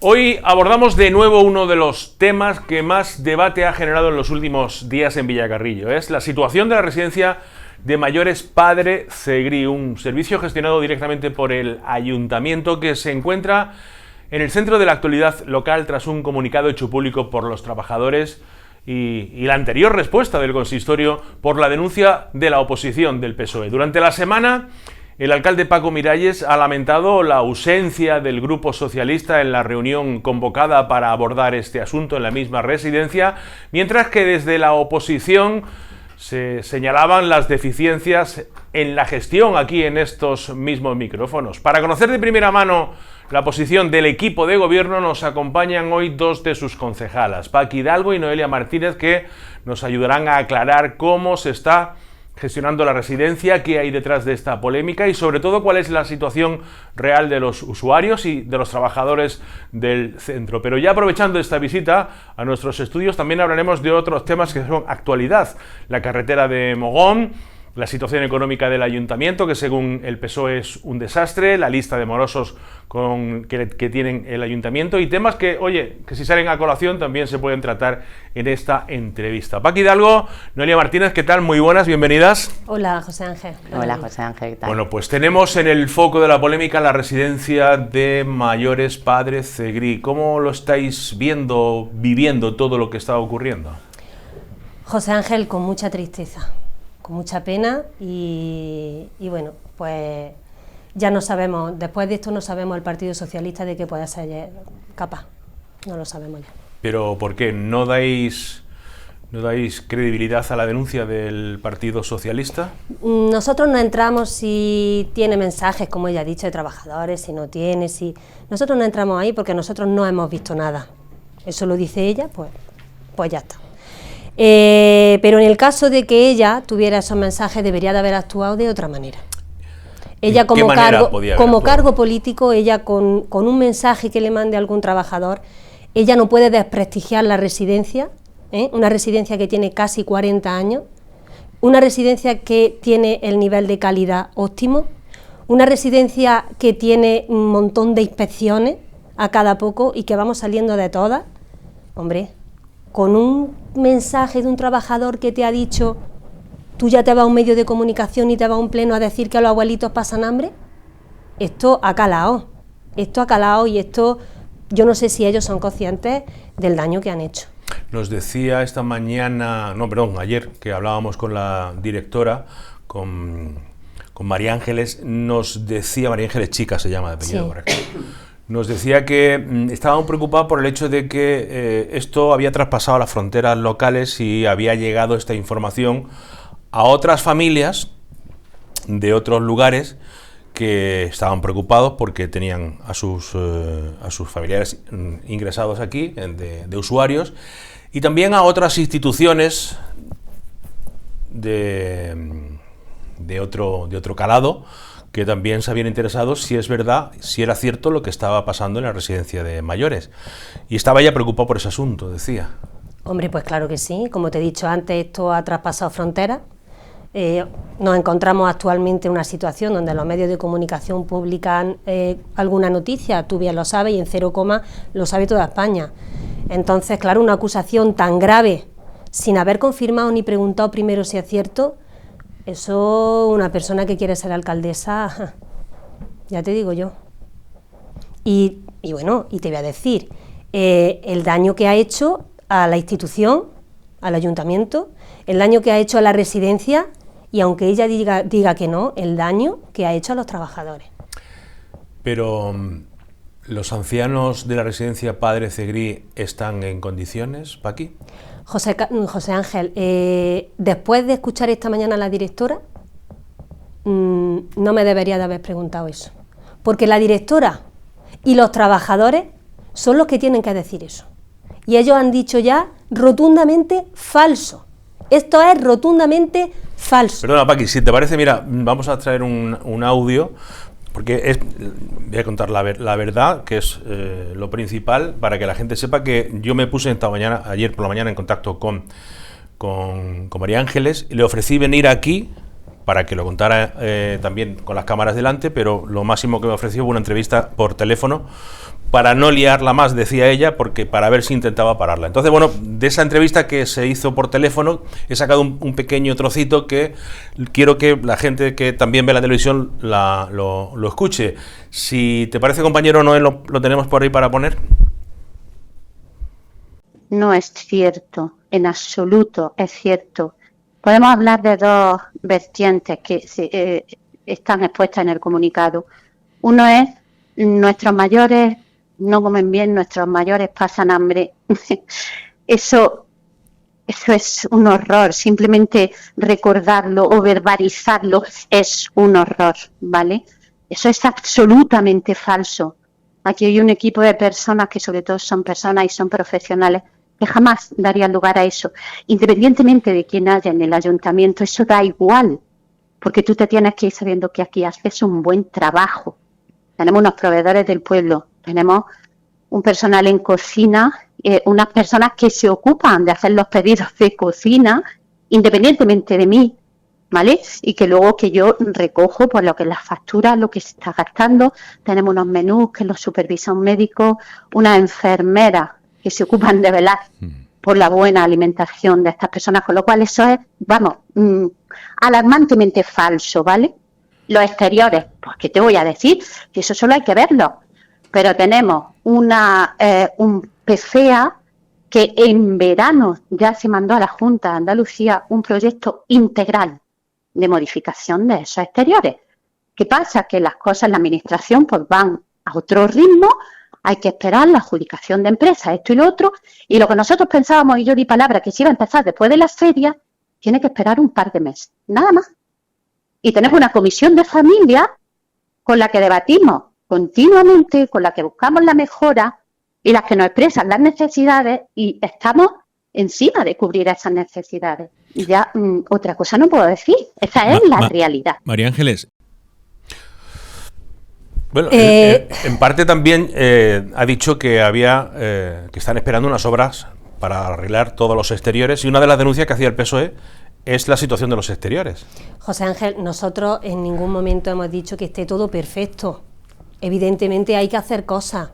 Hoy abordamos de nuevo uno de los temas que más debate ha generado en los últimos días en Villacarrillo. Es la situación de la residencia de mayores Padre Cegrí, un servicio gestionado directamente por el ayuntamiento que se encuentra en el centro de la actualidad local tras un comunicado hecho público por los trabajadores y la anterior respuesta del consistorio por la denuncia de la oposición del PSOE. Durante la semana, el alcalde Paco Miralles ha lamentado la ausencia del Grupo Socialista en la reunión convocada para abordar este asunto en la misma residencia, mientras que desde la oposición se señalaban las deficiencias en la gestión aquí en estos mismos micrófonos. Para conocer de primera mano la posición del equipo de gobierno nos acompañan hoy dos de sus concejalas, Paqui Hidalgo y Noelia Martínez, que nos ayudarán a aclarar cómo se está gestionando la residencia, qué hay detrás de esta polémica y sobre todo cuál es la situación real de los usuarios y de los trabajadores del centro. Pero ya aprovechando esta visita a nuestros estudios, también hablaremos de otros temas que son actualidad. La carretera de Mogón, la situación económica del ayuntamiento, que según el PSOE es un desastre, la lista de morosos que tienen el ayuntamiento y temas que, oye, que si salen a colación también se pueden tratar en esta entrevista. Paqui Hidalgo, Noelia Martínez, ¿qué tal? Muy buenas, bienvenidas. Hola, José Ángel. Hola, José Ángel, ¿qué tal? Bueno, pues tenemos en el foco de la polémica la residencia de mayores Padre Cegrí. ¿Cómo lo estáis viviendo todo lo que está ocurriendo? José Ángel, con mucha tristeza, con mucha pena y bueno, pues ya no sabemos, después de esto no sabemos el Partido Socialista de qué puede ser capaz, no lo sabemos ya. ¿Pero por qué? ¿No dais credibilidad a la denuncia del Partido Socialista? Nosotros no entramos si tiene mensajes, como ella ha dicho, de trabajadores, si no tiene, si... Nosotros no entramos ahí porque nosotros no hemos visto nada. Eso lo dice ella, pues ya está. Pero en el caso de que ella tuviera esos mensajes, debería de haber actuado de otra manera. Ella como cargo político, ella con un mensaje que le mande a algún trabajador, ella no puede desprestigiar la residencia, una residencia que tiene casi 40 años, una residencia que tiene el nivel de calidad óptimo, una residencia que tiene un montón de inspecciones a cada poco y que vamos saliendo de todas. Hombre, con un mensaje de un trabajador que te ha dicho, tú ya te vas a un medio de comunicación y te vas a un pleno a decir que los abuelitos pasan hambre, esto ha calado y esto, yo no sé si ellos son conscientes del daño que han hecho. Nos decía esta mañana, ayer, que hablábamos con la directora, con María Ángeles, María Ángeles Chica se llama de apellido, sí. Correcto. Nos decía que estaba muy preocupada por el hecho de que esto había traspasado las fronteras locales y había llegado esta información a otras familias de otros lugares que estaban preocupados porque tenían a sus familiares ingresados aquí, de usuarios, y también a otras instituciones de otro calado, que también se habían interesado si es verdad, si era cierto lo que estaba pasando en la residencia de mayores. Y estaba ella preocupada por ese asunto, decía. Hombre, pues claro que sí. Como te he dicho antes, esto ha traspasado fronteras. Nos encontramos actualmente en una situación donde los medios de comunicación publican alguna noticia, tú bien lo sabes, y en 0, lo sabe toda España. Entonces, claro, una acusación tan grave, sin haber confirmado ni preguntado primero si es cierto, eso, una persona que quiere ser alcaldesa, ya te digo yo. Y bueno, y te voy a decir, el daño que ha hecho a la institución, al ayuntamiento, el daño que ha hecho a la residencia, y aunque ella diga que no, el daño que ha hecho a los trabajadores. Pero ¿los ancianos de la residencia Padre Cegrí están en condiciones, Paqui? José Ángel, después de escuchar esta mañana a la directora, no me debería de haber preguntado eso, porque la directora y los trabajadores son los que tienen que decir eso, y ellos han dicho ya rotundamente falso. Esto es rotundamente falso. Perdona, Paqui, si te parece, mira, vamos a traer un audio, porque voy a contar la verdad, que es lo principal, para que la gente sepa que yo me puse ayer por la mañana en contacto con María Ángeles, y le ofrecí venir aquí para que lo contara también con las cámaras delante, pero lo máximo que me ofreció fue una entrevista por teléfono, para no liarla más, decía ella, porque para ver si intentaba pararla. Entonces, bueno, de esa entrevista que se hizo por teléfono, he sacado un pequeño trocito que quiero que la gente que también ve la televisión lo escuche. Si te parece, compañero Noel, lo tenemos por ahí para poner. No es cierto, en absoluto es cierto. Podemos hablar de dos vertientes que están expuestas en el comunicado. Uno es nuestros mayores no comen bien, nuestros mayores pasan hambre. Eso es un horror. Simplemente recordarlo o verbalizarlo es un horror, ¿vale? Eso es absolutamente falso. Aquí hay un equipo de personas que sobre todo son personas y son profesionales que jamás darían lugar a eso. Independientemente de quién haya en el ayuntamiento, eso da igual, porque tú te tienes que ir sabiendo que aquí haces un buen trabajo. Tenemos unos proveedores del pueblo, tenemos un personal en cocina, unas personas que se ocupan de hacer los pedidos de cocina, independientemente de mí, ¿vale? Y que luego que yo recojo por lo que es las facturas, lo que se está gastando. Tenemos unos menús que los supervisa un médico, unas enfermeras que se ocupan de velar por la buena alimentación de estas personas, con lo cual eso es, vamos, alarmantemente falso, ¿vale? Los exteriores, pues ¿qué te voy a decir? Que eso solo hay que verlo. Pero tenemos un PCA que en verano ya se mandó a la Junta de Andalucía un proyecto integral de modificación de esos exteriores. ¿Qué pasa? Que las cosas en la administración pues van a otro ritmo, hay que esperar la adjudicación de empresas, esto y lo otro, y lo que nosotros pensábamos, y yo di palabra, que se iba a empezar después de las ferias, tiene que esperar un par de meses, nada más. Y tenemos una comisión de familia con la que debatimos continuamente, con la que buscamos la mejora y las que nos expresan las necesidades y estamos encima de cubrir esas necesidades. Y ya otra cosa no puedo decir, esa es la realidad. María Ángeles. Bueno, en parte también ha dicho que que están esperando unas obras para arreglar todos los exteriores, y una de las denuncias que hacía el PSOE es la situación de los exteriores. José Ángel, nosotros en ningún momento hemos dicho que esté todo perfecto. Evidentemente hay que hacer cosas.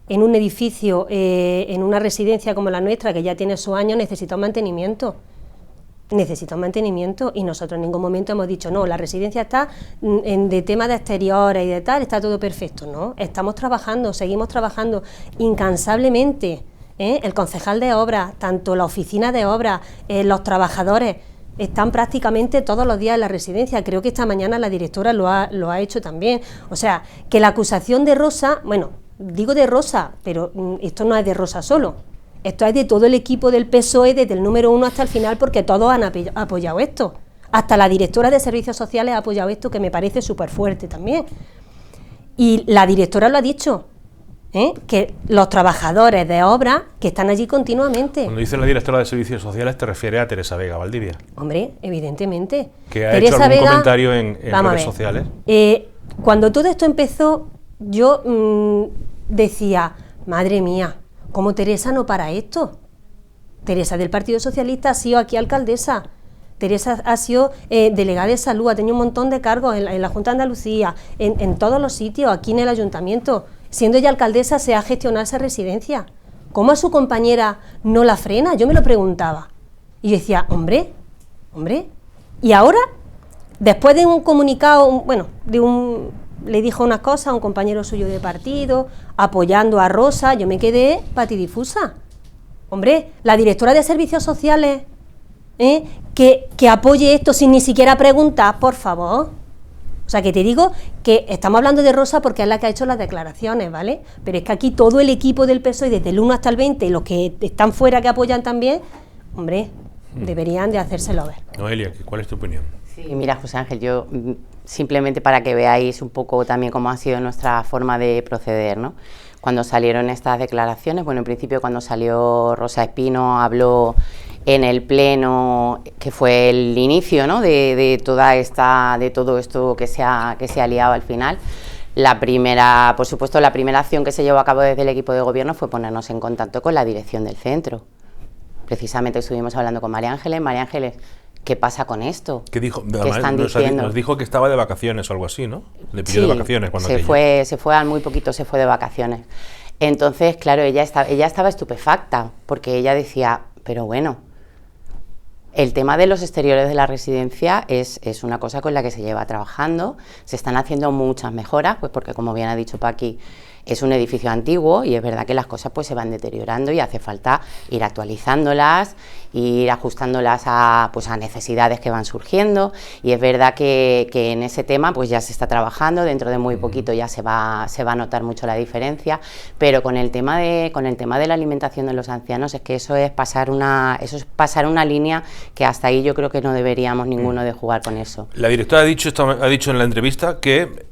En un edificio, en una residencia como la nuestra, que ya tiene sus años, necesita un mantenimiento. Necesita un mantenimiento, y nosotros en ningún momento hemos dicho, no, la residencia está de tema de exteriores y de tal, está todo perfecto. No, estamos trabajando, seguimos trabajando incansablemente. El concejal de obras, tanto la oficina de obras, los trabajadores, están prácticamente todos los días en la residencia. Creo que esta mañana la directora lo ha hecho también. O sea, que la acusación de Rosa, bueno, digo de Rosa, pero esto no es de Rosa solo. Esto es de todo el equipo del PSOE, desde el número 1 hasta el final, porque todos han apoyado esto. Hasta la directora de Servicios Sociales ha apoyado esto, que me parece súper fuerte también. Y la directora lo ha dicho, que los trabajadores de obra que están allí continuamente. Cuando dice la directora de Servicios Sociales, te refiere a Teresa Vega Valdivia. Hombre, evidentemente. Que ha hecho algún comentario en redes sociales. Cuando todo esto empezó, yo decía, madre mía, ¿cómo Teresa no para esto? Teresa del Partido Socialista ha sido aquí alcaldesa. Teresa ha sido delegada de salud, ha tenido un montón de cargos en la Junta de Andalucía, en todos los sitios, aquí en el ayuntamiento. Siendo ella alcaldesa, se ha gestionado esa residencia. ¿Cómo a su compañera no la frena? Yo me lo preguntaba. Y yo decía, hombre. Y ahora, después de un comunicado, le dijo unas cosas a un compañero suyo de partido, apoyando a Rosa, yo me quedé patidifusa. Hombre, la directora de Servicios Sociales, que apoye esto sin ni siquiera preguntar, por favor. O sea, que te digo que estamos hablando de Rosa porque es la que ha hecho las declaraciones, ¿vale? Pero es que aquí todo el equipo del PSOE, desde el 1 hasta el 20, y los que están fuera que apoyan también, hombre, deberían de hacérselo ver. Noelia, ¿cuál es tu opinión? Sí, mira, José Ángel, yo simplemente para que veáis un poco también cómo ha sido nuestra forma de proceder, ¿no? Cuando salieron estas declaraciones, bueno, en principio cuando salió Rosa Espino habló en el pleno, que fue el inicio, ¿no?, de todo esto que se ha liado al final. Por supuesto, la primera acción que se llevó a cabo desde el equipo de gobierno fue ponernos en contacto con la dirección del centro. Precisamente estuvimos hablando con María Ángeles, ¿qué pasa con esto? ¿Qué dijo? ¿Qué están diciendo? Nos dijo que estaba de vacaciones o algo así, ¿no? Le pidió de vacaciones cuando se fue al muy poquito, se fue de vacaciones. Entonces, claro, ella estaba estupefacta, porque ella decía, pero bueno, el tema de los exteriores de la residencia es una cosa con la que se lleva trabajando, se están haciendo muchas mejoras, pues porque como bien ha dicho Paqui, es un edificio antiguo y es verdad que las cosas pues se van deteriorando y hace falta ir actualizándolas, ir ajustándolas a necesidades que van surgiendo, y es verdad que en ese tema pues ya se está trabajando, dentro de muy poquito ya se va a notar mucho la diferencia, pero con el tema de la alimentación de los ancianos es que eso es pasar una línea que hasta ahí yo creo que no deberíamos ninguno de jugar con eso. La directora ha dicho en la entrevista que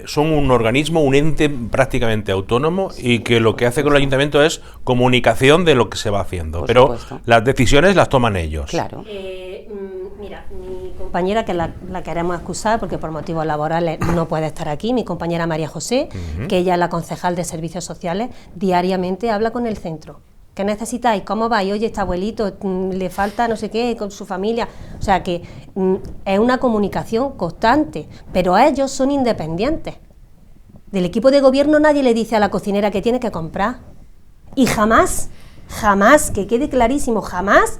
son un organismo, un ente prácticamente autónomo y que lo que hace con el ayuntamiento es comunicación de lo que se va haciendo, por pero supuesto, las decisiones las toman ellos. Claro. Mira, mi compañera, que la queremos excusar porque por motivos laborales no puede estar aquí, mi compañera María José, que ella es la concejal de Servicios Sociales, diariamente habla con el centro. ¿Qué necesitáis? ¿Cómo vais? Oye, este abuelito le falta no sé qué con su familia. O sea que es una comunicación constante, pero ellos son independientes. Del equipo de gobierno nadie le dice a la cocinera que tiene que comprar. Y jamás, que quede clarísimo, jamás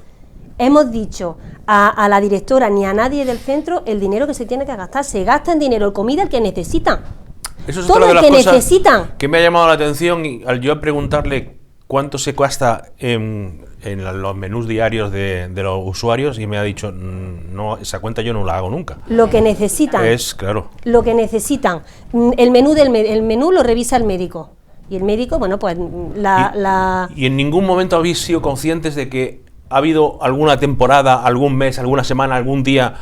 hemos dicho a la directora ni a nadie del centro el dinero que se tiene que gastar. Se gasta en dinero, en comida, el que necesitan. Eso es todo otra de el las que cosas necesitan. que me ha llamado la atención, y al yo preguntarle cuánto se gasta en los menús diarios de los usuarios, y me ha dicho, no, esa cuenta yo no la hago nunca. Lo que necesitan. Es, claro. Lo que necesitan. El menú lo revisa el médico. Y el médico, bueno, pues ¿Y en ningún momento habéis sido conscientes de que ha habido alguna temporada, algún mes, alguna semana, algún día,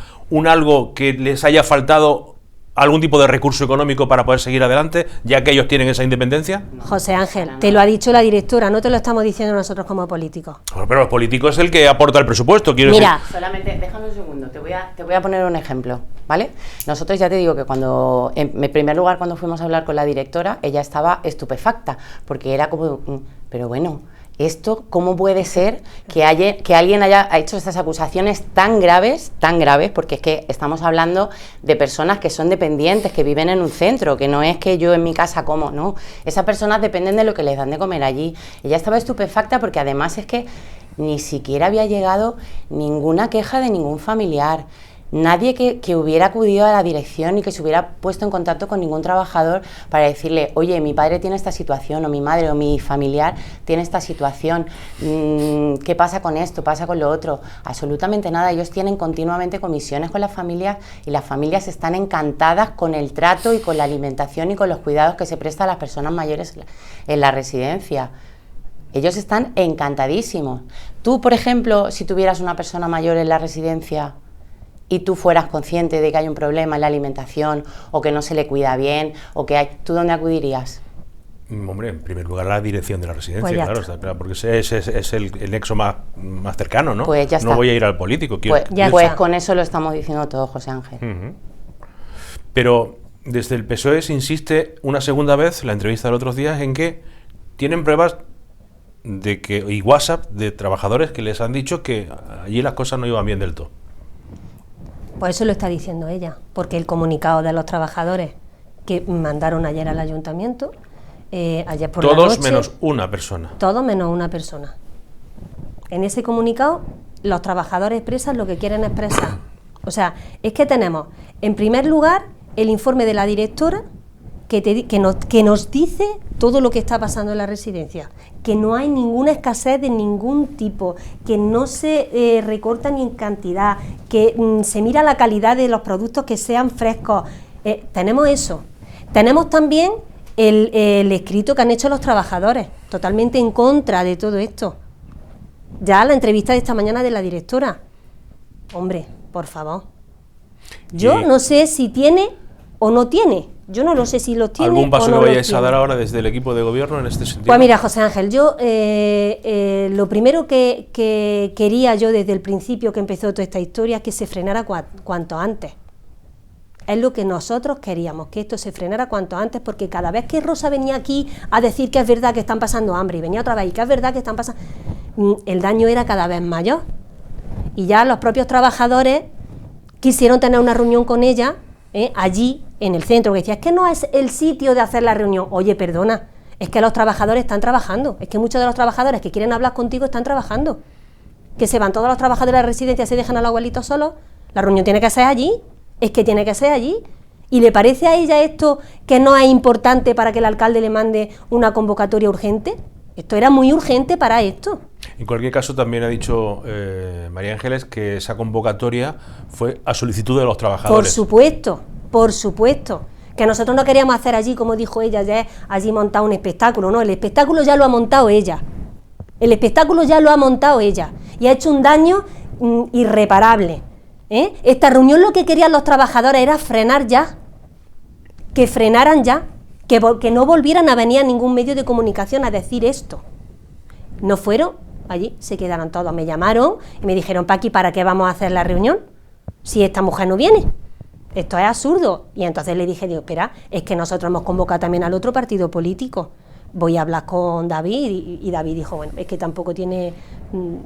algo que les haya faltado algún tipo de recurso económico para poder seguir adelante, ya que ellos tienen esa independencia? José Ángel, te lo ha dicho la directora, no te lo estamos diciendo nosotros como políticos. Bueno, pero los políticos es el que aporta el presupuesto, quiero Mira, decir. Solamente, déjame un segundo, te voy a poner un ejemplo, ¿vale? Nosotros ya te digo que en primer lugar, cuando fuimos a hablar con la directora, ella estaba estupefacta, porque era como, pero bueno, ¿esto cómo puede ser que alguien haya hecho estas acusaciones tan graves? Porque es que estamos hablando de personas que son dependientes, que viven en un centro, que no es que yo en mi casa como, no. Esas personas dependen de lo que les dan de comer allí. Ella estaba estupefacta porque además es que ni siquiera había llegado ninguna queja de ningún familiar. Nadie que hubiera acudido a la dirección y que se hubiera puesto en contacto con ningún trabajador para decirle, oye, mi padre tiene esta situación, o mi madre o mi familiar tiene esta situación, ¿qué pasa con esto? ¿Pasa con lo otro? Absolutamente nada. Ellos tienen continuamente comisiones con las familias y las familias están encantadas con el trato y con la alimentación y con los cuidados que se presta a las personas mayores en la residencia. Ellos están encantadísimos. Tú, por ejemplo, si tuvieras una persona mayor en la residencia y tú fueras consciente de que hay un problema en la alimentación o que no se le cuida bien o que hay, ¿tú dónde acudirías? Hombre, en primer lugar la dirección de la residencia, Pues claro, está claro, porque ese es el nexo más cercano, ¿no? Pues ya está. No voy a ir al político. Pues con eso lo estamos diciendo todo, José Ángel. Uh-huh. Pero desde el PSOE se insiste una segunda vez, la entrevista de los otros días, en que tienen pruebas y WhatsApp de trabajadores que les han dicho que allí las cosas no iban bien del todo. Pues eso lo está diciendo ella, porque el comunicado de los trabajadores que mandaron ayer al ayuntamiento, ayer por la noche... Todos menos una persona. Todos menos una persona. En ese comunicado, los trabajadores expresan lo que quieren expresar. O sea, es que tenemos, en primer lugar, el informe de la directora que nos dice todo lo que está pasando en la residencia, que no hay ninguna escasez de ningún tipo, que no se recorta ni en cantidad, que se mira la calidad de los productos, que sean frescos. Tenemos eso. Tenemos también el escrito que han hecho los trabajadores, totalmente en contra de todo esto. Ya la entrevista de esta mañana de la directora. Hombre, por favor. Yo no sé si tiene o no tiene. Yo no lo sé si los tiene. ¿Algún paso o no que vayáis tiene a dar ahora desde el equipo de gobierno en este sentido? Pues mira, José Ángel, yo lo primero que quería yo desde el principio que empezó toda esta historia es que se frenara cuanto antes. Es lo que nosotros queríamos, que esto se frenara cuanto antes, porque cada vez que Rosa venía aquí a decir que es verdad que están pasando hambre y venía otra vez y que es verdad que están pasando, el daño era cada vez mayor. Y ya los propios trabajadores quisieron tener una reunión con ella allí en el centro, que decía, es que no es el sitio de hacer la reunión. Oye, perdona, Es que los trabajadores están trabajando, es que muchos de los trabajadores que quieren hablar contigo están trabajando. Que se van todos los trabajadores de la residencia, se dejan a los abuelitos solos, la reunión tiene que ser allí, es que tiene que ser allí. ¿Y le parece a ella esto que no es importante para que el alcalde le mande una convocatoria urgente? Esto era muy urgente para esto. En cualquier caso, también ha dicho María Ángeles que esa convocatoria fue a solicitud de los trabajadores. Por supuesto. Que nosotros no queríamos hacer allí, como dijo ella, ya allí montar un espectáculo, no, el espectáculo ya lo ha montado ella. El espectáculo ya lo ha montado ella y ha hecho un daño irreparable. Esta reunión lo que querían los trabajadores era frenar ya, que frenaran ya, que no volvieran a venir a ningún medio de comunicación a decir esto. No fueron, allí se quedaron todos, me llamaron y me dijeron, Paqui, ¿para qué vamos a hacer la reunión si esta mujer no viene? Esto es absurdo. Y entonces le dije, digo, espera, es que nosotros hemos convocado también al otro partido político. Voy a hablar con David y David dijo, bueno, es que tampoco tiene,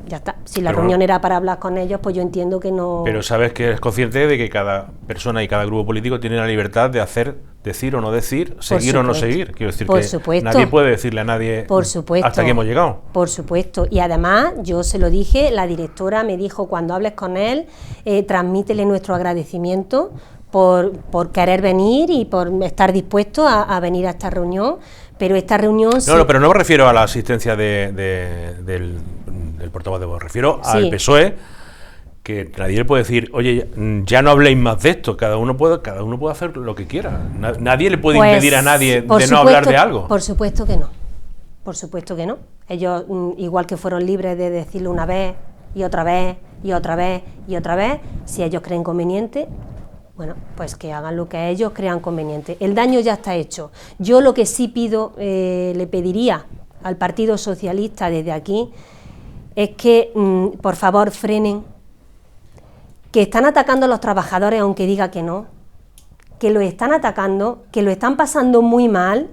ya está, si la reunión era para hablar con ellos, pues yo entiendo que no... Pero sabes que eres consciente de que cada persona y cada grupo político tiene la libertad de hacer, decir o no decir, seguir o no seguir. Quiero decir que nadie puede decirle a nadie hasta aquí hemos llegado. Por supuesto, y además yo se lo dije, la directora me dijo, cuando hables con él, transmítele nuestro agradecimiento por querer venir y por estar dispuesto a venir a esta reunión. Pero esta reunión... No, pero no me refiero a la asistencia del portavoz de voz, refiero al PSOE, que nadie le puede decir, oye, ya no habléis más de esto, cada uno puede hacer lo que quiera. Nadie le puede impedir a nadie de no hablar de algo. Por supuesto que no, por supuesto que no. Ellos, igual que fueron libres de decirlo una vez, y otra vez, y otra vez, y otra vez, si ellos creen conveniente... Bueno, pues que hagan lo que ellos crean conveniente. El daño ya está hecho. Yo lo que sí pido, le pediría al Partido Socialista desde aquí, es que, por favor, frenen, que están atacando a los trabajadores, aunque diga que no, que lo están atacando, que lo están pasando muy mal,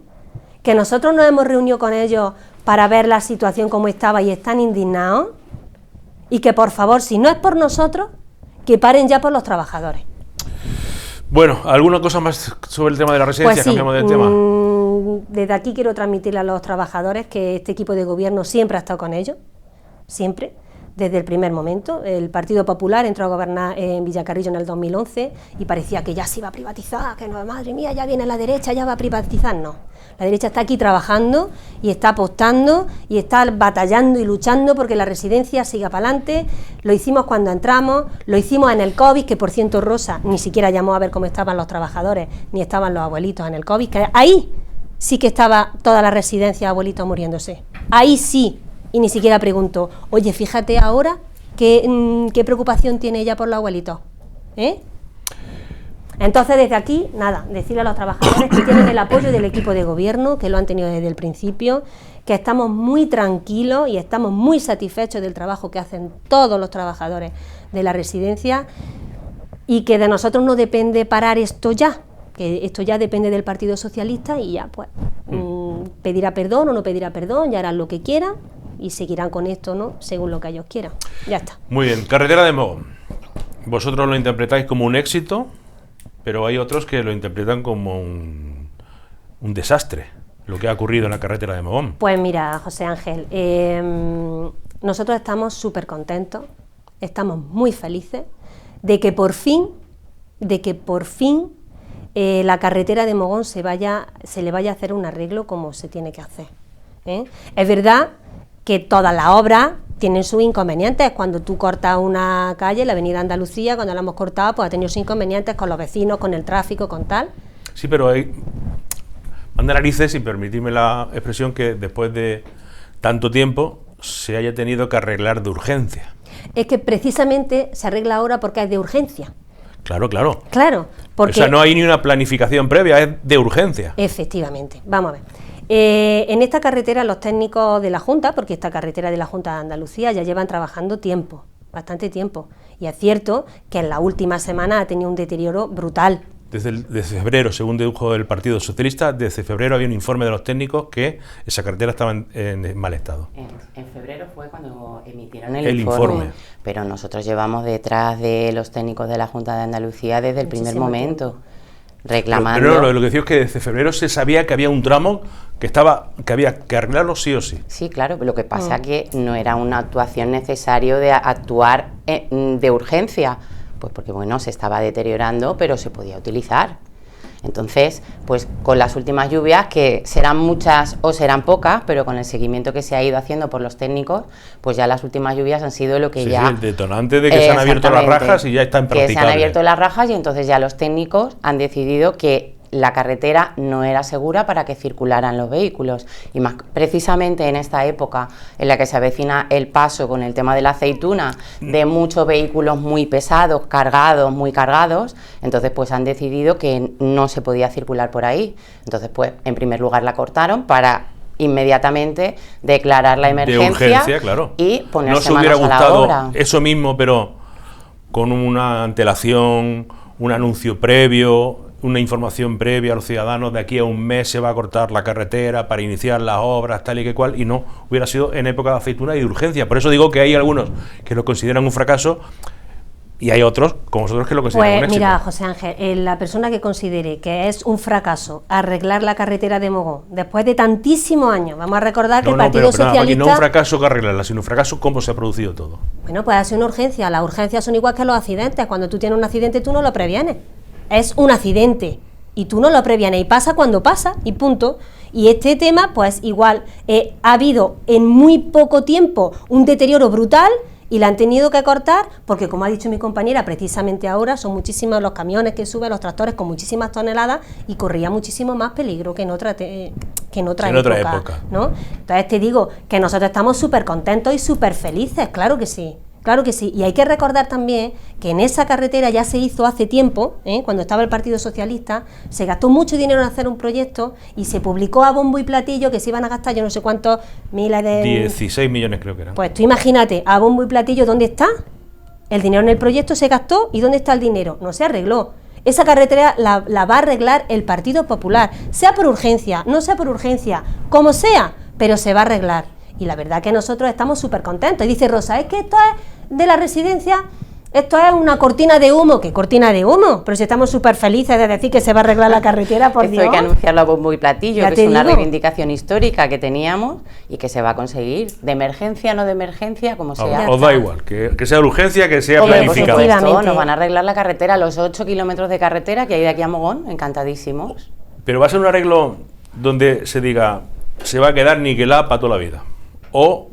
que nosotros nos hemos reunido con ellos para ver la situación como estaba y están indignados, y que, por favor, si no es por nosotros, que paren ya por los trabajadores. Bueno, ¿alguna cosa más sobre el tema de la residencia? Pues sí, cambiamos de tema. Desde aquí quiero transmitirle a los trabajadores que este equipo de gobierno siempre ha estado con ellos, siempre, desde el primer momento. El Partido Popular entró a gobernar en Villacarrillo en el 2011 y parecía que ya se iba a privatizar, que no, madre mía, ya viene la derecha, ya va a privatizar. No, la derecha está aquí trabajando y está apostando y está batallando y luchando porque la residencia siga para adelante. Lo hicimos cuando entramos, lo hicimos en el COVID, que por cierto Rosa ni siquiera llamó a ver cómo estaban los trabajadores, ni estaban los abuelitos en el COVID, que ahí sí que estaba toda la residencia de abuelitos muriéndose. Ahí sí. Y ni siquiera preguntó, oye, fíjate ahora qué preocupación tiene ella por los abuelitos. Entonces, desde aquí, nada, decirle a los trabajadores que tienen el apoyo del equipo de gobierno, que lo han tenido desde el principio, que estamos muy tranquilos y estamos muy satisfechos del trabajo que hacen todos los trabajadores de la residencia y que de nosotros no depende parar esto ya, que esto ya depende del Partido Socialista y ya, pues, pedirá perdón o no pedirá perdón, ya harán lo que quieran y seguirán con esto, ¿no?, según lo que ellos quieran. Ya está. Muy bien, carretera de Mogón. Vosotros lo interpretáis como un éxito, pero hay otros que lo interpretan como un desastre, lo que ha ocurrido en la carretera de Mogón. Pues mira, José Ángel, nosotros estamos súper contentos, estamos muy felices de que por fin la carretera de Mogón se le vaya a hacer un arreglo como se tiene que hacer. Es verdad que todas las obras tienen sus inconvenientes. Cuando tú cortas una calle, la avenida Andalucía, cuando la hemos cortado, pues ha tenido sus inconvenientes con los vecinos, con el tráfico, con tal. Sí, pero hay... Manda narices, y permitidme la expresión, que después de tanto tiempo se haya tenido que arreglar de urgencia. Es que precisamente se arregla ahora porque es de urgencia. Claro, claro. Claro, porque... O sea, no hay ni una planificación previa, es de urgencia. Efectivamente. Vamos a ver. En esta carretera los técnicos de la Junta, porque esta carretera de la Junta de Andalucía ya llevan trabajando tiempo, bastante tiempo, y es cierto que en la última semana ha tenido un deterioro brutal. Desde febrero, según dedujo el Partido Socialista, desde febrero había un informe de los técnicos que esa carretera estaba en mal estado. En febrero fue cuando emitieron el informe, pero nosotros llevamos detrás de los técnicos de la Junta de Andalucía desde el primer momento. reclamando. Pero lo que decía es que desde febrero se sabía que había un tramo que había que arreglarlo sí o sí. Sí, claro, lo que pasa es que no era una actuación necesario de actuar de urgencia, pues porque bueno, se estaba deteriorando, pero se podía utilizar. Entonces, pues con las últimas lluvias, que serán muchas o serán pocas, pero con el seguimiento que se ha ido haciendo por los técnicos, pues ya las últimas lluvias han sido lo que Sí, ya... el detonante de que se han abierto las rajas y ya están practicables. Que se han abierto las rajas y entonces ya los técnicos han decidido que la carretera no era segura para que circularan los vehículos, y más precisamente en esta época en la que se avecina el paso con el tema de la aceituna, de muchos vehículos muy pesados, cargados, muy cargados, entonces pues han decidido que no se podía circular por ahí. Entonces pues en primer lugar la cortaron para inmediatamente declarar la emergencia, de urgencia, claro. Y ponerse ¿No se hubiera manos a la gustado obra? eso mismo, pero con una antelación, un anuncio previo, una información previa a los ciudadanos, de aquí a un mes se va a cortar la carretera para iniciar las obras, tal y que cual, y no hubiera sido en época de aceituna y de urgencia? Por eso digo que hay algunos que lo consideran un fracaso y hay otros, como vosotros, que lo consideran un Pues éxito. mira, José Ángel, la persona que considere que es un fracaso arreglar la carretera de Mogón después de tantísimos años, vamos a recordar que el Partido pero Socialista... aquí no un fracaso que arreglarla, sino un fracaso cómo se ha producido todo. Bueno, pues ha sido una urgencia. Las urgencias son igual que los accidentes. Cuando tú tienes un accidente tú no lo previenes. Es un accidente y tú no lo previenes y pasa cuando pasa y punto. Y este tema, pues igual, ha habido en muy poco tiempo un deterioro brutal y la han tenido que cortar porque, como ha dicho mi compañera, precisamente ahora son muchísimos los camiones que suben, los tractores con muchísimas toneladas y corría muchísimo más peligro que en otra época, ¿no? Entonces te digo que nosotros estamos súper contentos y súper felices, claro que sí. Claro que sí, y hay que recordar también que en esa carretera ya se hizo hace tiempo, cuando estaba el Partido Socialista, se gastó mucho dinero en hacer un proyecto y se publicó a bombo y platillo que se iban a gastar yo no sé cuántos miles de... 16 millones creo que eran. Pues tú imagínate, a bombo y platillo, ¿dónde está? El dinero en el proyecto se gastó y ¿dónde está el dinero? No se arregló. Esa carretera la va a arreglar el Partido Popular, sea por urgencia, no sea por urgencia, como sea, pero se va a arreglar. Y la verdad que nosotros estamos súper contentos. Y dice Rosa, es que esto es de la residencia, esto es una cortina de humo. ¿Qué cortina de humo? Pero si estamos súper felices de decir que se va a arreglar la carretera, por Esto Dios. hay que anunciarlo a bombo y platillo, Ya que te es una digo. reivindicación histórica que teníamos y que se va a conseguir. De emergencia, no de emergencia, como sea. Os da igual, que sea de urgencia, que sea Hombre, por planificado. efectivamente. supuesto, nos van a arreglar la carretera, los 8 kilómetros de carretera que hay de aquí a Mogón, encantadísimos. Pero va a ser un arreglo donde se diga, se va a quedar niquelada para toda la vida. O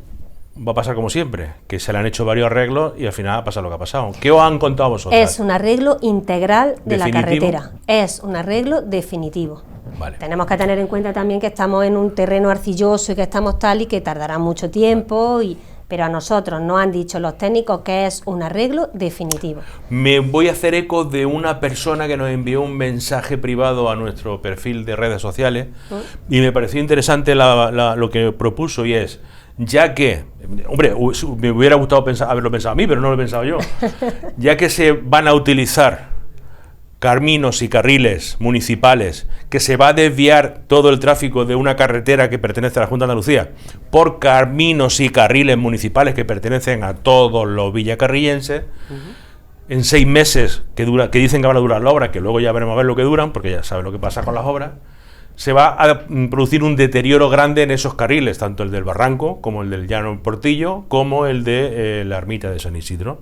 va a pasar como siempre, que se le han hecho varios arreglos y al final ha pasado lo que ha pasado. ¿Qué os han contado vosotros? Es un arreglo integral de la ¿Definitivo? carretera. Es un arreglo definitivo. Vale. Tenemos que tener en cuenta también que estamos en un terreno arcilloso y que estamos tal y que tardará mucho tiempo, pero a nosotros nos han dicho los técnicos que es un arreglo definitivo. Me voy a hacer eco de una persona que nos envió un mensaje privado a nuestro perfil de redes sociales y me pareció interesante lo que propuso, y es, ya que, hombre, me hubiera gustado haberlo pensado a mí, pero no lo he pensado yo, ya que se van a utilizar caminos y carriles municipales, que se va a desviar todo el tráfico de una carretera que pertenece a la Junta de Andalucía por caminos y carriles municipales que pertenecen a todos los villacarrillenses, en 6 meses que dicen que van a durar la obra, que luego ya veremos a ver lo que duran, porque ya saben lo que pasa con las obras, se va a producir un deterioro grande en esos carriles, tanto el del Barranco, como el del Llano Portillo, como el de la Ermita de San Isidro.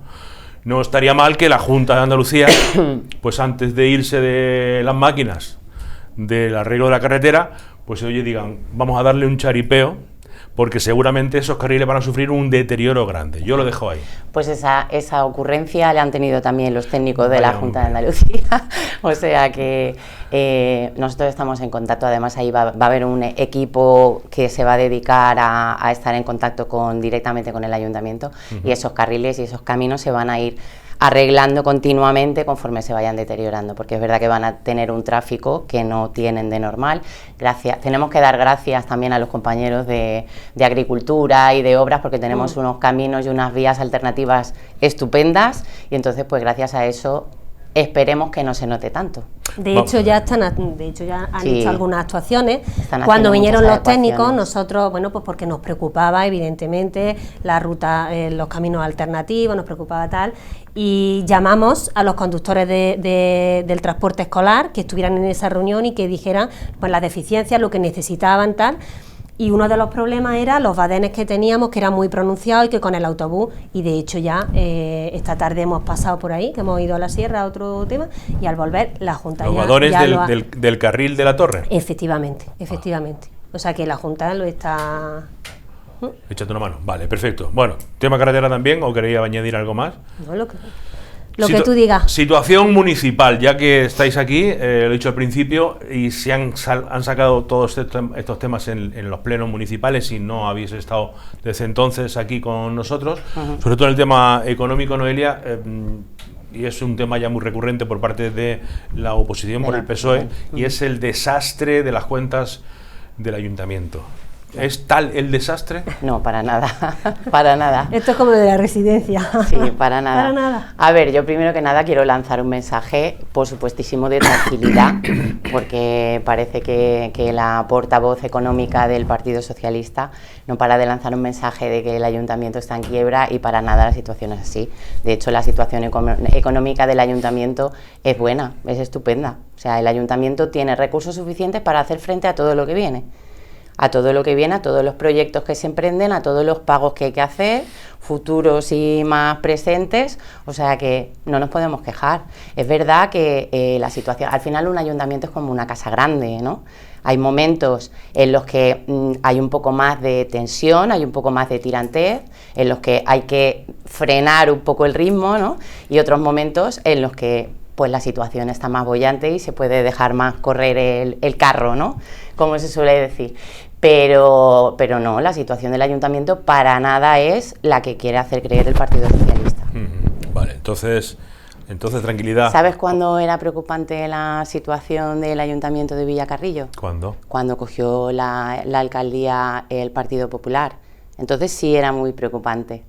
No estaría mal que la Junta de Andalucía, pues antes de irse de las máquinas del arreglo de la carretera, pues oye, digan, vamos a darle un charipeo, porque seguramente esos carriles van a sufrir un deterioro grande. Yo lo dejo ahí. Pues esa ocurrencia la han tenido también los técnicos de Vaya la Junta hombre. de Andalucía. O sea que nosotros estamos en contacto. Además ahí va a haber un equipo que se va a dedicar a estar en contacto directamente con el ayuntamiento, y esos carriles y esos caminos se van a ir arreglando continuamente conforme se vayan deteriorando, porque es verdad que van a tener un tráfico que no tienen de normal. Tenemos que dar gracias también a los compañeros de agricultura y de obras, porque tenemos unos caminos y unas vías alternativas estupendas, y entonces pues gracias a eso esperemos que no se note tanto. De hecho ya han Sí. hecho algunas actuaciones. Están Cuando haciendo vinieron muchas los técnicos, adecuaciones. nosotros, bueno, pues porque nos preocupaba evidentemente la ruta, los caminos alternativos, nos preocupaba tal, y llamamos a los conductores del transporte escolar que estuvieran en esa reunión y que dijeran pues las deficiencias, lo que necesitaban tal. Y uno de los problemas era los badenes que teníamos, que eran muy pronunciados y que con el autobús, y de hecho ya esta tarde hemos pasado por ahí, que hemos ido a la sierra a otro tema, y al volver la Junta Los ya... vagones ya lo ha- del carril de la torre. Efectivamente. O sea que la Junta lo está... Échate una mano. Vale, perfecto. Bueno, tema carretera también, ¿o quería añadir algo más? No, lo que tú digas. Situación municipal, ya que estáis aquí, lo he dicho al principio, y se han sacado todos estos temas en los plenos municipales y no habéis estado desde entonces aquí con nosotros, sobre todo en el tema económico, Noelia, y es un tema ya muy recurrente por parte de la oposición, por el PSOE, y es el desastre de las cuentas del ayuntamiento. ¿Es tal el desastre? No, para nada, para nada. Esto es como de la residencia. Sí, para nada. Para nada. A ver, yo primero que nada quiero lanzar un mensaje, por supuestísimo, de tranquilidad, porque parece que la portavoz económica del Partido Socialista no para de lanzar un mensaje de que el ayuntamiento está en quiebra, y para nada la situación es así. De hecho, la situación económica del ayuntamiento es buena, es estupenda. O sea, el ayuntamiento tiene recursos suficientes para hacer frente a todo lo que viene. A todo lo que viene, a todos los proyectos que se emprenden, a todos los pagos que hay que hacer, futuros y más presentes, o sea que no nos podemos quejar. Es verdad que la situación, al final un ayuntamiento es como una casa grande, ¿no? Hay momentos en los que hay un poco más de tensión, hay un poco más de tirantez, en los que hay que frenar un poco el ritmo, ¿no? Y otros momentos en los que pues la situación está más boyante y se puede dejar más correr el carro, ¿no? Como se suele decir. Pero no, la situación del ayuntamiento para nada es la que quiere hacer creer el Partido Socialista. Vale, entonces tranquilidad. ¿Sabes cuándo era preocupante la situación del ayuntamiento de Villacarrillo? ¿Cuándo? Cuando cogió la alcaldía el Partido Popular. Entonces sí era muy preocupante.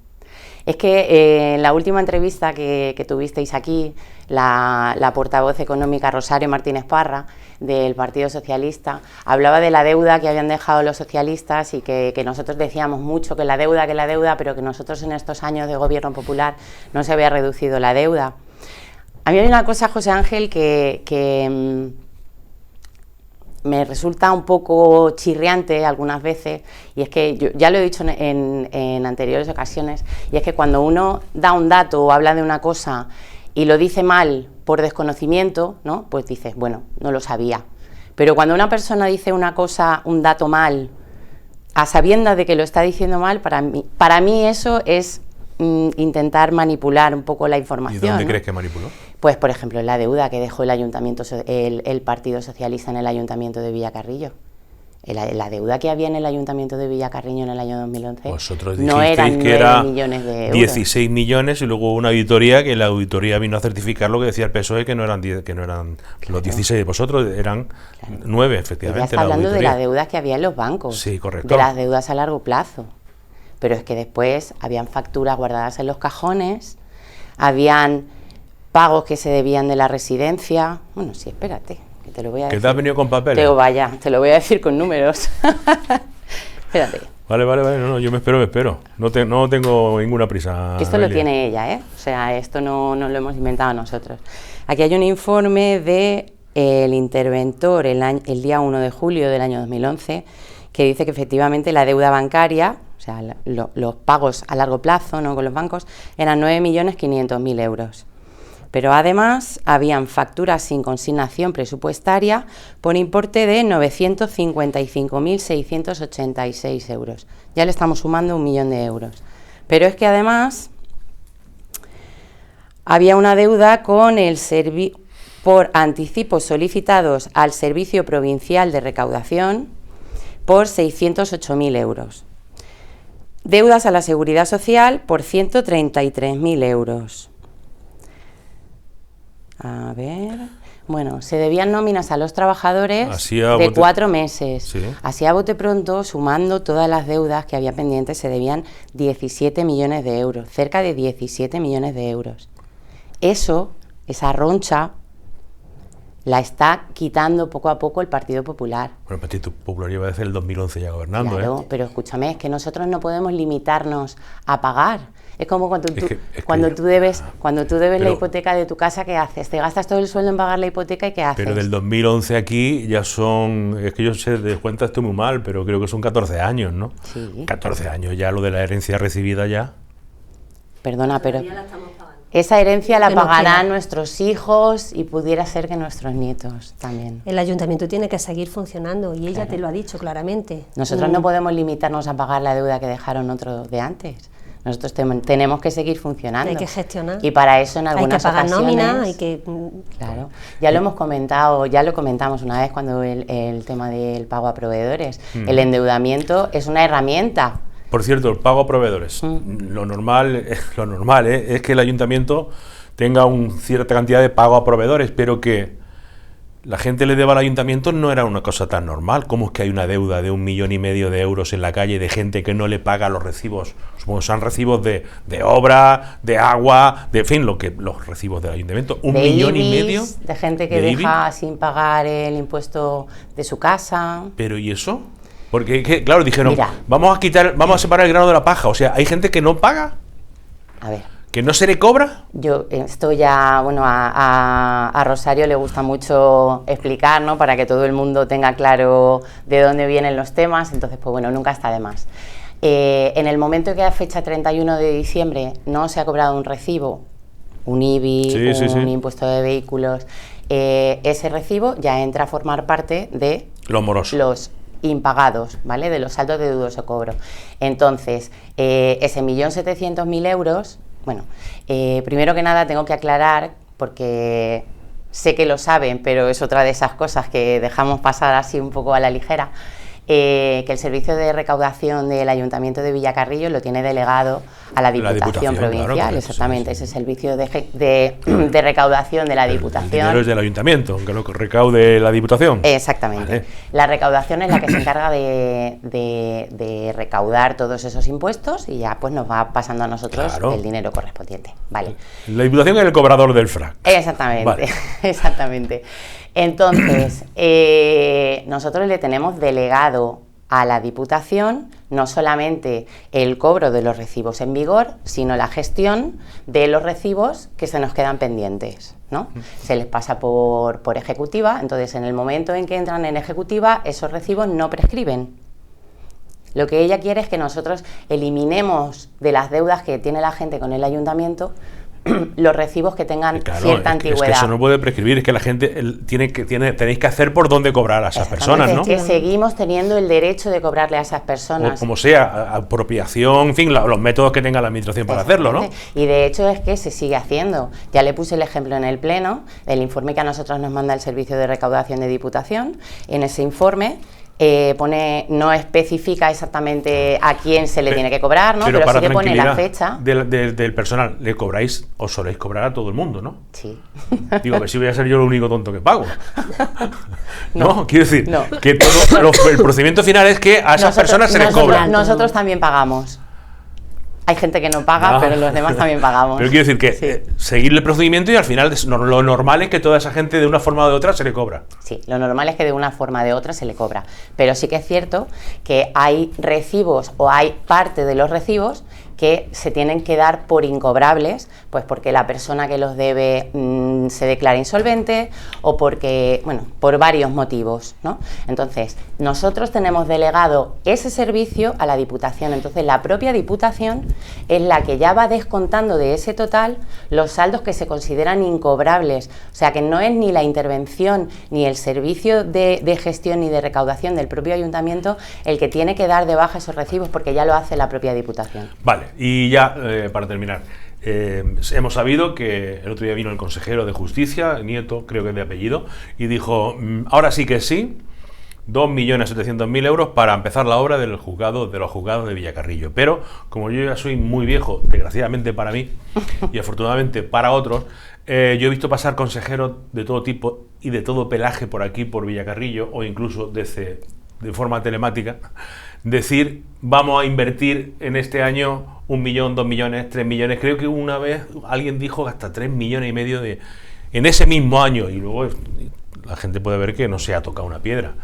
Es que en la última entrevista que tuvisteis aquí, la portavoz económica Rosario Martínez Parra, del Partido Socialista, hablaba de la deuda que habían dejado los socialistas y que nosotros decíamos mucho que la deuda, pero que nosotros en estos años de gobierno popular no se había reducido la deuda. A mí hay una cosa, José Ángel, que me resulta un poco chirriante algunas veces, y es que yo ya lo he dicho en anteriores ocasiones, y es que cuando uno da un dato o habla de una cosa y lo dice mal por desconocimiento, ¿no? Pues dices, bueno, no lo sabía. Pero cuando una persona dice una cosa, un dato mal, a sabiendas de que lo está diciendo mal, para mí eso es intentar manipular un poco la información. ¿Y dónde ¿no? crees que manipuló? Pues, por ejemplo, la deuda que dejó el Partido Socialista en el Ayuntamiento de Villacarrillo. La deuda que había en el Ayuntamiento de Villacarrillo en el año 2011 Vosotros no eran dijisteis que 9 era millones de euros. 16 millones y luego hubo una auditoría que la auditoría vino a certificar lo que decía el PSOE, que no eran los 16 de vosotros, eran 9, efectivamente. Ella está hablando de las deudas que había en los bancos, sí, correcto. de las deudas a largo plazo. Pero es que después habían facturas guardadas en los cajones, habían pagos que se debían de la residencia. Bueno, sí, espérate, que te lo voy a decir. ¿Que te has venido con papeles? Te lo voy a decir con números. Espérate. Vale, no, yo me espero. No tengo ninguna prisa. Esto lo tiene ella, ¿eh? O sea, esto no lo hemos inventado nosotros. Aquí hay un informe del interventor el día 1 de julio del año 2011, que dice que efectivamente la deuda bancaria, o sea, los pagos a largo plazo, ¿no?, con los bancos, eran 9.500.000 euros. Pero además habían facturas sin consignación presupuestaria por importe de 955.686 euros. Ya le estamos sumando 1 millón de euros. Pero es que además había una deuda con por anticipos solicitados al Servicio Provincial de Recaudación por 608.000 euros. Deudas a la Seguridad Social por 133.000 euros. A ver, bueno, se debían nóminas a los trabajadores de 4 meses. Sí. Así a bote pronto, sumando todas las deudas que había pendientes, se debían 17 millones de euros, cerca de 17 millones de euros. Eso esa roncha, la está quitando poco a poco el Partido Popular. Bueno, el Partido Popular lleva desde el 2011 ya gobernando, Claro, pero escúchame, es que nosotros no podemos limitarnos a pagar. Es como cuando tú debes la hipoteca de tu casa, ¿qué haces? ¿Te gastas todo el sueldo en pagar la hipoteca y qué haces? Pero del 2011 aquí ya son, es que yo sé de cuenta estoy muy mal, pero creo que son 14 años, ¿no? Sí. 14 años ya lo de la herencia recibida ya. Perdona, pero esa herencia la Que no pagarán quiera. nuestros hijos y pudiera ser que nuestros nietos también. El ayuntamiento tiene que seguir funcionando y ella te lo ha dicho claramente. Nosotros no podemos limitarnos a pagar la deuda que dejaron otros de antes. Nosotros tenemos que seguir funcionando. Hay que gestionar. Y para eso en Hay que algunas pagar ocasiones... nómina, hay que... Claro, ya lo hemos comentado, ya lo comentamos una vez cuando el tema del pago a proveedores. El endeudamiento es una herramienta. Por cierto, el pago a proveedores. Lo normal es que el ayuntamiento tenga una cierta cantidad de pago a proveedores, pero que la gente le deba al ayuntamiento no era una cosa tan normal. ¿Cómo es que hay una deuda de 1,5 millones de euros en la calle de gente que no le paga los recibos? Supongo que son recibos de obra, de agua, de en fin, los recibos del ayuntamiento. ¿1,5 millones? De gente que deja sin pagar el impuesto de su casa. ¿Pero y eso? Porque, claro, dijeron, Mira. vamos a separar el grano de la paja. O sea, hay gente que no paga, A ver, que no se le cobra. yo esto ya, bueno, a Rosario le gusta mucho explicar, ¿no? Para que todo el mundo tenga claro de dónde vienen los temas, entonces, pues bueno, nunca está de más. En el momento que a fecha 31 de diciembre no se ha cobrado un recibo, un IBI, un impuesto de vehículos, ese recibo ya entra a formar parte de Lo moroso. los impagados, ¿vale? De los saldos de dudoso cobro. Entonces, ese 1.700.000 euros, bueno, primero que nada tengo que aclarar, porque sé que lo saben, pero es otra de esas cosas que dejamos pasar así un poco a la ligera, que el servicio de recaudación del Ayuntamiento de Villacarrillo lo tiene delegado a la Diputación Provincial, claro, exactamente, sí. ese servicio de recaudación de la Diputación. El dinero es del ayuntamiento, aunque lo recaude la Diputación. Exactamente. Vale. La recaudación es la que se encarga de recaudar todos esos impuestos y ya pues nos va pasando a nosotros Claro. el dinero correspondiente. Vale. La Diputación es el cobrador del FRAC. Exactamente, Vale. exactamente. Entonces, nosotros le tenemos delegado a la Diputación no solamente el cobro de los recibos en vigor, sino la gestión de los recibos que se nos quedan pendientes, ¿no? Se les pasa por ejecutiva, entonces en el momento en que entran en ejecutiva, esos recibos no prescriben. Lo que ella quiere es que nosotros eliminemos de las deudas que tiene la gente con el ayuntamiento los recibos que tengan cierta antigüedad. Es que eso no puede prescribir, es que la gente tenéis que hacer por dónde cobrar a esas personas, ¿no? Es que seguimos teniendo el derecho de cobrarle a esas personas. O como sea, apropiación, en fin, los métodos que tenga la administración para hacerlo, ¿no? Y de hecho es que se sigue haciendo. Ya le puse el ejemplo en el Pleno, el informe que a nosotros nos manda el Servicio de Recaudación de Diputación. En ese informe no especifica exactamente a quién se le tiene que cobrar, ¿no? Pero sí que pone la fecha. Del personal, le cobráis o soléis cobrar a todo el mundo, ¿no? Sí. Digo, a ver si voy a ser yo el único tonto que pago. No, No, quiero decir no. que el procedimiento final es que a esas personas se les cobra. Nosotros también pagamos. Hay gente que no paga, No. pero los demás también pagamos. Pero quiero decir que Sí. seguir el procedimiento y al final lo normal es que toda esa gente de una forma o de otra se le cobra. Sí, lo normal es que de una forma o de otra se le cobra, pero sí que es cierto que hay recibos o hay parte de los recibos que se tienen que dar por incobrables, pues porque la persona que los debe se declara insolvente o porque, bueno, por varios motivos, ¿no? Entonces, nosotros tenemos delegado ese servicio a la Diputación, entonces la propia Diputación es la que ya va descontando de ese total los saldos que se consideran incobrables, o sea que no es ni la intervención ni el servicio de gestión y de recaudación del propio ayuntamiento el que tiene que dar de baja esos recibos porque ya lo hace la propia Diputación. Vale, y ya para terminar, hemos sabido que el otro día vino el consejero de Justicia, Nieto, creo que es de apellido, y dijo, ahora sí que sí, 2.700.000 euros para empezar la obra de los juzgados de Villacarrillo. Pero como yo ya soy muy viejo, desgraciadamente para mí y afortunadamente para otros, yo he visto pasar consejeros de todo tipo y de todo pelaje por aquí, por Villacarrillo, o incluso de forma telemática, decir, vamos a invertir en este año 1 millón, 2 millones, 3 millones. Creo que una vez alguien dijo hasta 3,5 millones en ese mismo año, y luego la gente puede ver que no se ha tocado una piedra.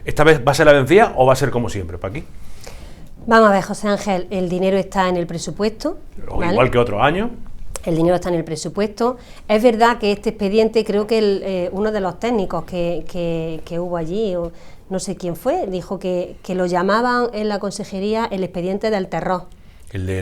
¿Esta vez va a ser la vencida o va a ser como siempre, Paqui? Vamos a ver, José Ángel, el dinero está en el presupuesto. O ¿vale? igual que otro año. El dinero está en el presupuesto. Es verdad que este expediente, creo que uno de los técnicos que hubo allí, o no sé quién fue, dijo que lo llamaban en la consejería el expediente del terror.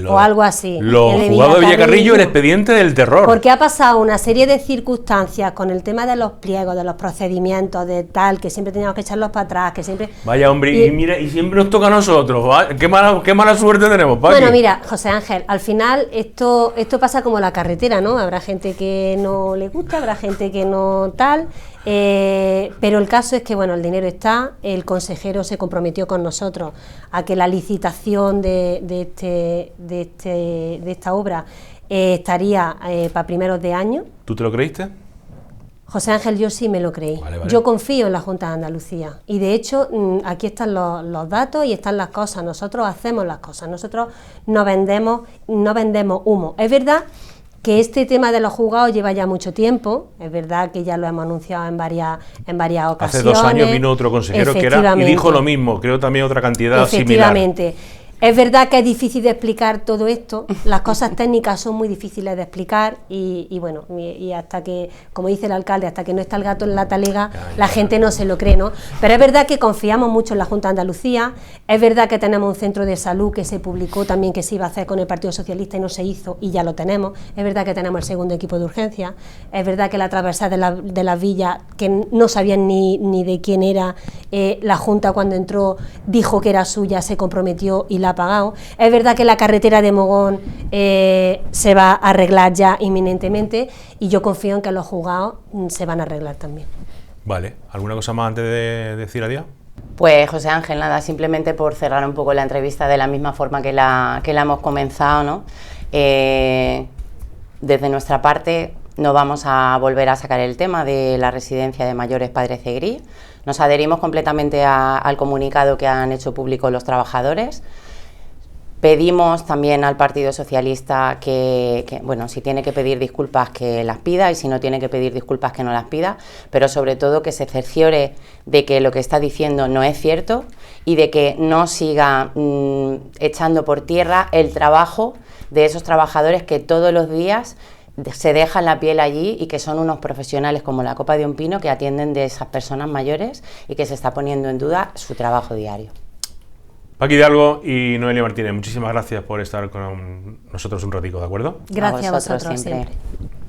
O algo así. Los juzgados de Villacarrillo, el expediente del terror. Porque ha pasado una serie de circunstancias con el tema de los pliegos, de los procedimientos, de tal, que siempre teníamos que echarlos para atrás, que siempre... Vaya hombre, y mira, y siempre nos toca a nosotros. Qué mala suerte tenemos, Paqui. Bueno, mira, José Ángel, al final esto pasa como la carretera, ¿no? Habrá gente que no le gusta, habrá gente que no tal... pero el caso es que bueno, el dinero está, el consejero se comprometió con nosotros a que la licitación de esta obra estaría para primeros de año. ¿Tú te lo creíste? José Ángel, yo sí me lo creí. Vale. Yo confío en la Junta de Andalucía y de hecho aquí están los datos y están las cosas. Nosotros hacemos las cosas, nosotros no vendemos humo. Es verdad que este tema de los juzgados lleva ya mucho tiempo, es verdad que ya lo hemos anunciado en varias ocasiones. Hace 2 años vino otro consejero que era y dijo lo mismo, creo también otra cantidad efectivamente. Similar. Es verdad que es difícil de explicar todo esto, las cosas técnicas son muy difíciles de explicar y bueno, y hasta que, como dice el alcalde, hasta que no está el gato en la talega, la gente no se lo cree, ¿no? Pero es verdad que confiamos mucho en la Junta de Andalucía, es verdad que tenemos un centro de salud que se publicó también que se iba a hacer con el Partido Socialista y no se hizo y ya lo tenemos, es verdad que tenemos el segundo equipo de urgencia, es verdad que la transversal de las villas, que no sabían ni de quién era, la Junta cuando entró dijo que era suya, se comprometió y la pagado. Es verdad que la carretera de Mogón se va a arreglar ya inminentemente y yo confío en que los juzgados se van a arreglar también. Vale, ¿alguna cosa más antes de decir adiós? Pues José Ángel, nada, simplemente por cerrar un poco la entrevista de la misma forma que la hemos comenzado, ¿no? Desde nuestra parte no vamos a volver a sacar el tema de la residencia de mayores Padre Zegrí. Nos adherimos completamente al comunicado que han hecho público los trabajadores. Pedimos también al Partido Socialista que, bueno, si tiene que pedir disculpas que las pida y si no tiene que pedir disculpas que no las pida, pero sobre todo que se cerciore de que lo que está diciendo no es cierto y de que no siga echando por tierra el trabajo de esos trabajadores que todos los días se dejan la piel allí y que son unos profesionales como la copa de un pino que atienden de esas personas mayores y que se está poniendo en duda su trabajo diario. Paqui Hidalgo y Noelia Martínez, muchísimas gracias por estar con nosotros un ratico, ¿de acuerdo? Gracias a vosotros siempre. siempre.